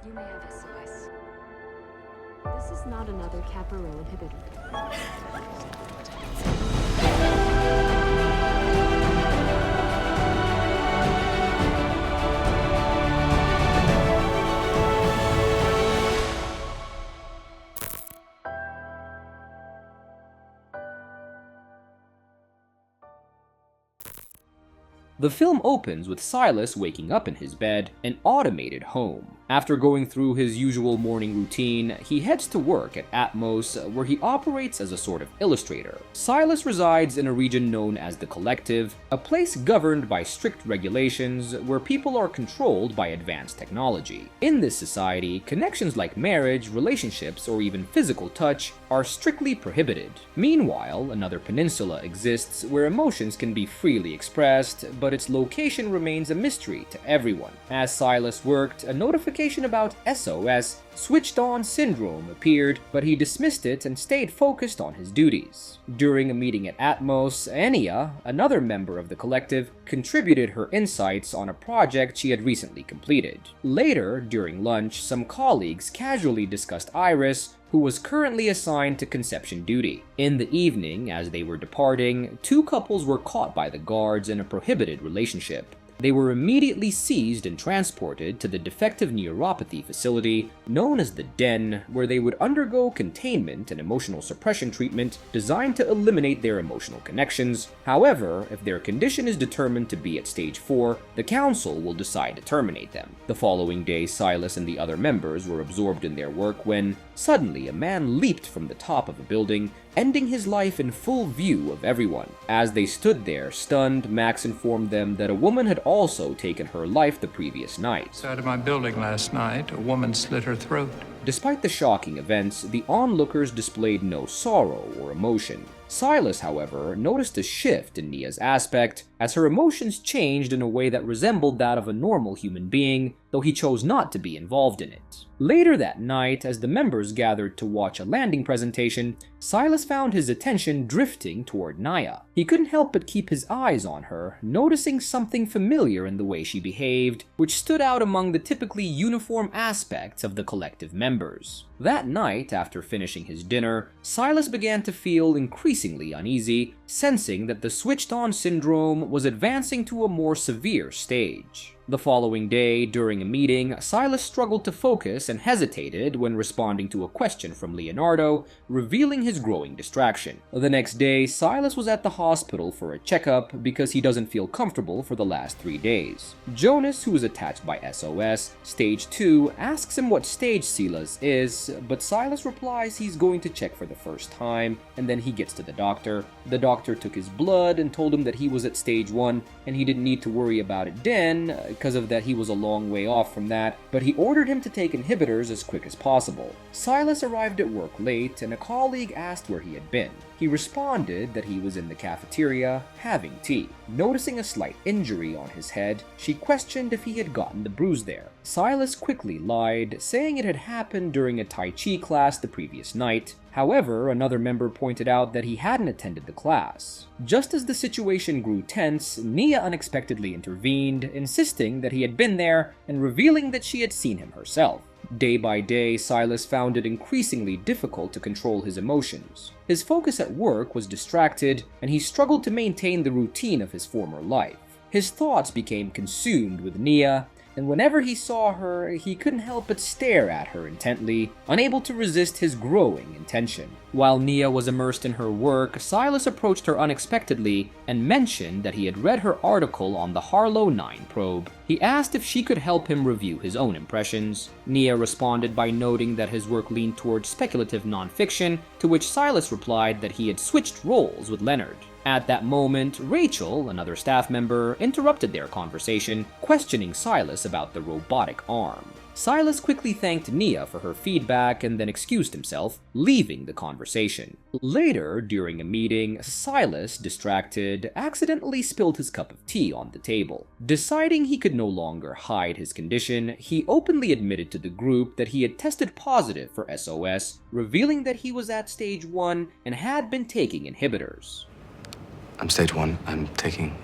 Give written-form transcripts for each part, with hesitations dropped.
You may have SOS. This is not another caparel inhibitor. The film opens with Silas waking up in his bed, an automated home. After going through his usual morning routine, he heads to work at Atmos, where he operates as a sort of illustrator. Silas resides in a region known as the Collective, a place governed by strict regulations where people are controlled by advanced technology. In this society, connections like marriage, relationships, or even physical touch are strictly prohibited. Meanwhile, another peninsula exists where emotions can be freely expressed, but its location remains a mystery to everyone. As Silas worked, a notification about SOS, Switched On Syndrome, appeared, but he dismissed it and stayed focused on his duties. During a meeting at Atmos, Enya, another member of the Collective, contributed her insights on a project she had recently completed. Later, during lunch, some colleagues casually discussed Iris, who was currently assigned to conception duty. In the evening, as they were departing, two couples were caught by the guards in a prohibited relationship. They were immediately seized and transported to the defective neuropathy facility known as the Den, where they would undergo containment and emotional suppression treatment designed to eliminate their emotional connections. However, if their condition is determined to be at stage 4, the council will decide to terminate them. The following day, Silas and the other members were absorbed in their work when, suddenly, a man leaped from the top of a building, ending his life in full view of everyone. As they stood there, stunned, Max informed them that a woman had also taken her life the previous night. Outside of my building last night, a woman slit her throat. Despite the shocking events, the onlookers displayed no sorrow or emotion. Silas, however, noticed a shift in Nia's aspect, as her emotions changed in a way that resembled that of a normal human being, though he chose not to be involved in it. Later that night, as the members gathered to watch a landing presentation, Silas found his attention drifting toward Nia. He couldn't help but keep his eyes on her, noticing something familiar in the way she behaved, which stood out among the typically uniform aspects of the Collective members. That night, after finishing his dinner, Silas began to feel increasingly uneasy, sensing that the Switched On Syndrome was advancing to a more severe stage. The following day, during a meeting, Silas struggled to focus and hesitated when responding to a question from Leonardo, revealing his growing distraction. The next day, Silas was at the hospital for a checkup because he doesn't feel comfortable for the last 3 days. Jonas, who is attached by SOS, Stage 2, asks him what stage Silas is, but Silas replies he's going to check for the first time, and then he gets to the doctor. The doctor took his blood and told him that he was at Stage 1, and he didn't need to worry about it then, because of that he was a long way off from that, but he ordered him to take inhibitors as quick as possible. Silas arrived at work late, and a colleague asked where he had been. He responded that he was in the cafeteria, having tea. Noticing a slight injury on his head, she questioned if he had gotten the bruise there. Silas quickly lied, saying it had happened during a Tai Chi class the previous night. However, another member pointed out that he hadn't attended the class. Just as the situation grew tense, Nia unexpectedly intervened, insisting that he had been there and revealing that she had seen him herself. Day by day, Silas found it increasingly difficult to control his emotions. His focus at work was distracted, and he struggled to maintain the routine of his former life. His thoughts became consumed with Nia, and whenever he saw her, he couldn't help but stare at her intently, unable to resist his growing intention. While Nia was immersed in her work, Silas approached her unexpectedly and mentioned that he had read her article on the Harlow 9 probe. He asked if she could help him review his own impressions. Nia responded by noting that his work leaned towards speculative nonfiction, to which Silas replied that he had switched roles with Leonard. At that moment, Rachel, another staff member, interrupted their conversation, questioning Silas about the robotic arm. Silas quickly thanked Nia for her feedback and then excused himself, leaving the conversation. Later, during a meeting, Silas, distracted, accidentally spilled his cup of tea on the table. Deciding he could no longer hide his condition, he openly admitted to the group that he had tested positive for SOS, revealing that he was at stage 1 and had been taking inhibitors. I'm stage 1. I'm taking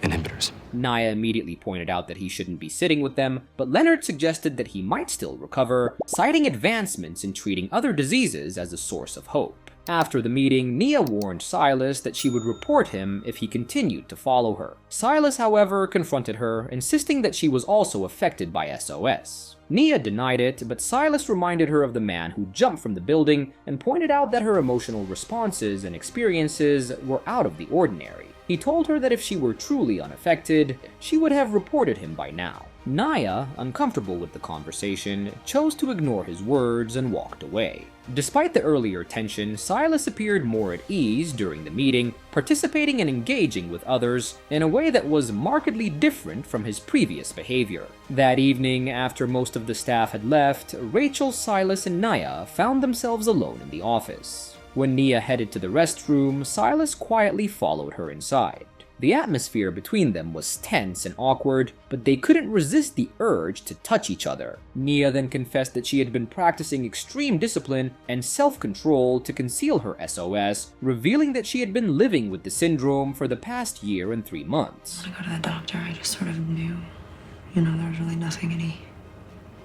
inhibitors. Naya immediately pointed out that he shouldn't be sitting with them, but Leonard suggested that he might still recover, citing advancements in treating other diseases as a source of hope. After the meeting, Nia warned Silas that she would report him if he continued to follow her. Silas, however, confronted her, insisting that she was also affected by SOS. Nia denied it, but Silas reminded her of the man who jumped from the building and pointed out that her emotional responses and experiences were out of the ordinary. He told her that if she were truly unaffected, she would have reported him by now. Naya, uncomfortable with the conversation, chose to ignore his words and walked away. Despite the earlier tension, Silas appeared more at ease during the meeting, participating and engaging with others in a way that was markedly different from his previous behavior. That evening, after most of the staff had left, Rachel, Silas, and Naya found themselves alone in the office. When Nia headed to the restroom, Silas quietly followed her inside. The atmosphere between them was tense and awkward, but they couldn't resist the urge to touch each other. Nia then confessed that she had been practicing extreme discipline and self-control to conceal her SOS, revealing that she had been living with the syndrome for the past year and 3 months. When I go to the doctor, I just sort of knew, there was really nothing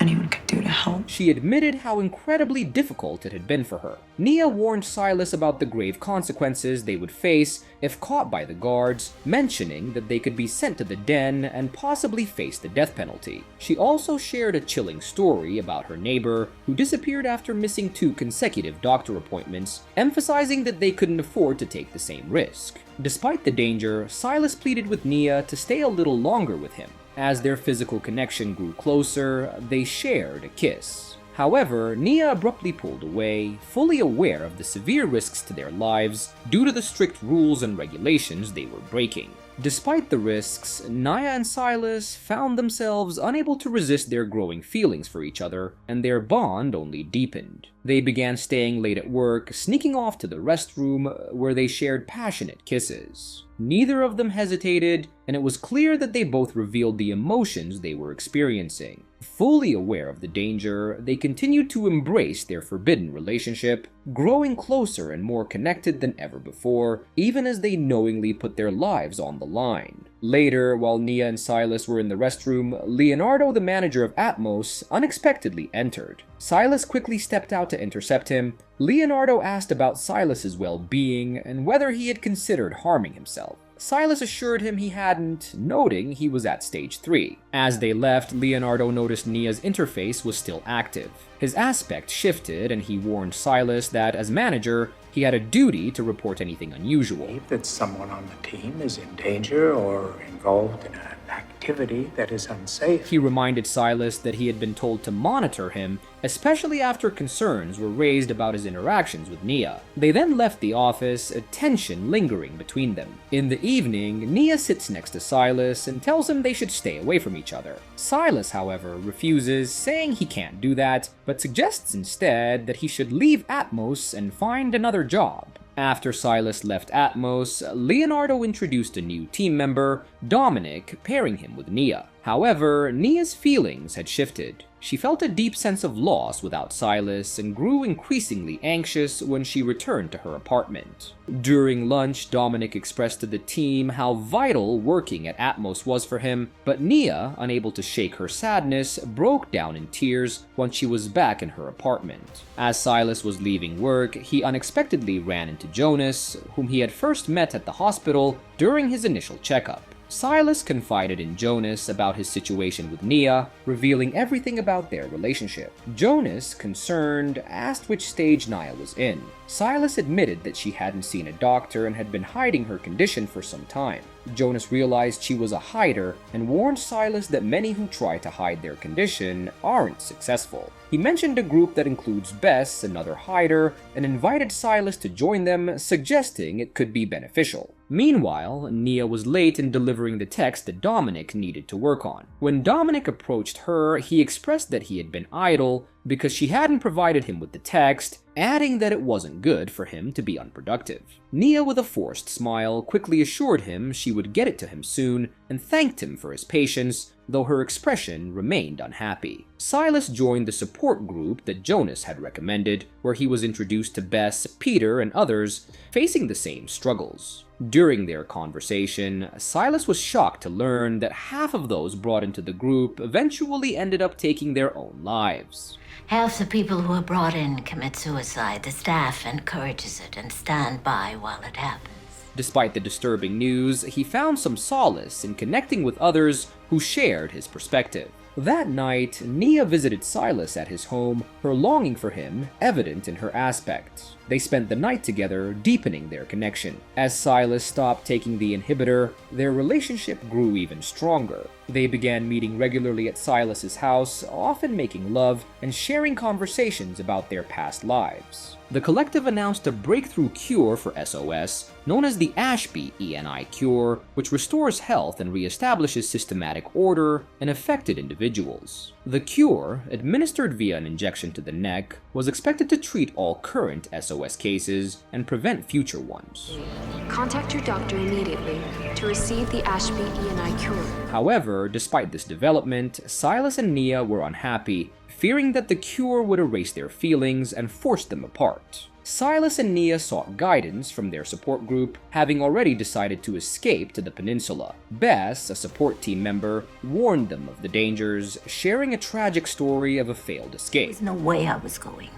anyone could do to help. She admitted how incredibly difficult it had been for her. Nia warned Silas about the grave consequences they would face if caught by the guards, mentioning that they could be sent to the den and possibly face the death penalty. She also shared a chilling story about her neighbor who disappeared after missing 2 consecutive doctor appointments, emphasizing that they couldn't afford to take the same risk. Despite the danger, Silas pleaded with Nia to stay a little longer with him. As their physical connection grew closer, they shared a kiss. However, Nia abruptly pulled away, fully aware of the severe risks to their lives due to the strict rules and regulations they were breaking. Despite the risks, Naya and Silas found themselves unable to resist their growing feelings for each other, and their bond only deepened. They began staying late at work, sneaking off to the restroom where they shared passionate kisses. Neither of them hesitated, and it was clear that they both revealed the emotions they were experiencing. Fully aware of the danger, they continued to embrace their forbidden relationship, growing closer and more connected than ever before, even as they knowingly put their lives on the line. Later, while Nia and Silas were in the restroom, Leonardo, the manager of Atmos, unexpectedly entered. Silas quickly stepped out to intercept him. Leonardo asked about Silas's well-being and whether he had considered harming himself. Silas assured him he hadn't, noting he was at stage 3. As they left, Leonardo noticed Nia's interface was still active. His aspect shifted, and he warned Silas that, as manager, he had a duty to report anything unusual. That someone on the team is in danger or involved in an activity that is unsafe. He reminded Silas that he had been told to monitor him, especially after concerns were raised about his interactions with Nia. They then left the office, a tension lingering between them. In the evening, Nia sits next to Silas and tells him they should stay away from each other. Silas, however, refuses, saying he can't do that, but suggests instead that he should leave Atmos and find another job. After Silas left Atmos, Leonardo introduced a new team member, Dominic, pairing him with Nia. However, Nia's feelings had shifted. She felt a deep sense of loss without Silas and grew increasingly anxious when she returned to her apartment. During lunch, Dominic expressed to the team how vital working at Atmos was for him, but Nia, unable to shake her sadness, broke down in tears once she was back in her apartment. As Silas was leaving work, he unexpectedly ran into Jonas, whom he had first met at the hospital during his initial checkup. Silas confided in Jonas about his situation with Nia, revealing everything about their relationship. Jonas, concerned, asked which stage Nia was in. Silas admitted that she hadn't seen a doctor and had been hiding her condition for some time. Jonas realized she was a hider and warned Silas that many who try to hide their condition aren't successful. He mentioned a group that includes Bess, another hider, and invited Silas to join them, suggesting it could be beneficial. Meanwhile, Nia was late in delivering the text that Dominic needed to work on. When Dominic approached her, he expressed that he had been idle because she hadn't provided him with the text, adding that it wasn't good for him to be unproductive. Nia, with a forced smile, quickly assured him she would get it to him soon and thanked him for his patience, though her expression remained unhappy. Silas joined the support group that Jonas had recommended, where he was introduced to Bess, Peter, and others facing the same struggles. During their conversation, Silas was shocked to learn that half of those brought into the group eventually ended up taking their own lives. Half the people who are brought in commit suicide. The staff encourages it and stand by while it happens. Despite the disturbing news, he found some solace in connecting with others who shared his perspective. That night, Nia visited Silas at his home, her longing for him evident in her aspect. They spent the night together, deepening their connection. As Silas stopped taking the inhibitor, their relationship grew even stronger. They began meeting regularly at Silas's house, often making love and sharing conversations about their past lives. The collective announced a breakthrough cure for SOS, known as the Ashby ENI cure, which restores health and reestablishes systematic order in affected individuals. The cure, administered via an injection to the neck, was expected to treat all current SOS cases and prevent future ones. Contact your doctor immediately to receive the Ashby ENI cure. However, despite this development, Silas and Nia were unhappy, fearing that the cure would erase their feelings and force them apart. Silas and Nia sought guidance from their support group, having already decided to escape to the peninsula. Bess, a support team member, warned them of the dangers, sharing a tragic story of a failed escape. There's no way I was going.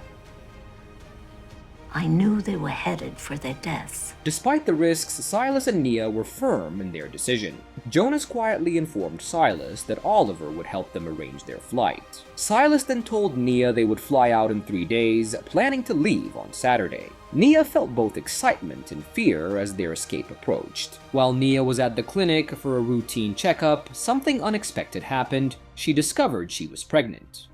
I knew they were headed for their deaths. Despite the risks, Silas and Nia were firm in their decision. Jonas quietly informed Silas that Oliver would help them arrange their flight. Silas then told Nia they would fly out in 3 days, planning to leave on Saturday. Nia felt both excitement and fear as their escape approached. While Nia was at the clinic for a routine checkup, something unexpected happened. She discovered she was pregnant.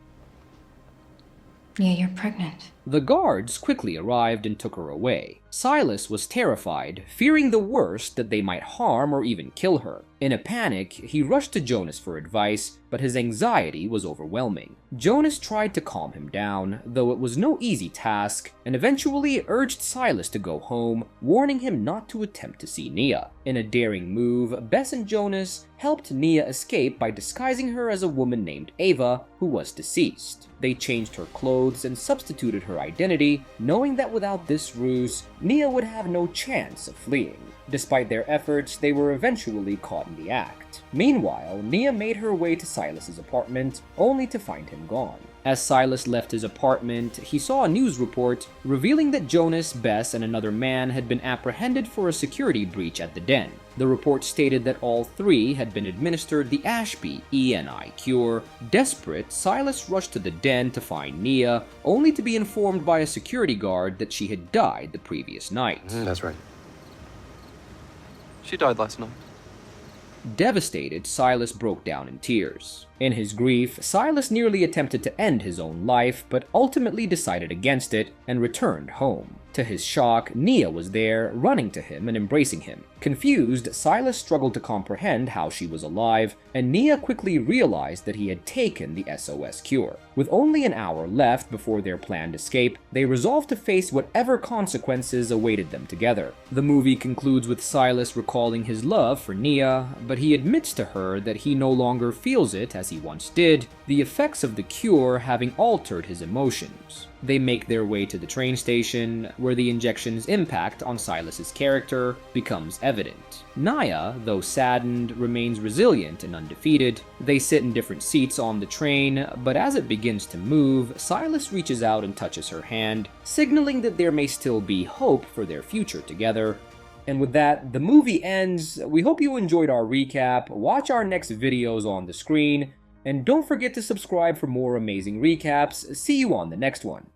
Yeah, you're pregnant. The guards quickly arrived and took her away. Silas was terrified, fearing the worst, that they might harm or even kill her. In a panic, he rushed to Jonas for advice, but his anxiety was overwhelming. Jonas tried to calm him down, though it was no easy task, and eventually urged Silas to go home, warning him not to attempt to see Nia. In a daring move, Bess and Jonas helped Nia escape by disguising her as a woman named Ava, who was deceased. They changed her clothes and substituted her identity, knowing that without this ruse, Nia would have no chance of fleeing. Despite their efforts, they were eventually caught in the act. Meanwhile, Nia made her way to Silas's apartment, only to find him gone. As Silas left his apartment, he saw a news report revealing that Jonas, Bess, and another man had been apprehended for a security breach at the den. The report stated that all 3 had been administered the Ashby ENI cure. Desperate, Silas rushed to the den to find Nia, only to be informed by a security guard that she had died the previous night. That's right. She died last night. Devastated, Silas broke down in tears. In his grief, Silas nearly attempted to end his own life, but ultimately decided against it and returned home. To his shock, Nia was there, running to him and embracing him. Confused, Silas struggled to comprehend how she was alive, and Nia quickly realized that he had taken the SOS cure. With only an hour left before their planned escape, they resolved to face whatever consequences awaited them together. The movie concludes with Silas recalling his love for Nia, but he admits to her that he no longer feels it as he once did, the effects of the cure having altered his emotions. They make their way to the train station, where the injection's impact on Silas's character becomes evident. Nia, though saddened, remains resilient and undefeated. They sit in different seats on the train, but as it begins to move, Silas reaches out and touches her hand, signaling that there may still be hope for their future together. And with that, the movie ends. We hope you enjoyed our recap. Watch our next videos on the screen, and don't forget to subscribe for more amazing recaps. See you on the next one.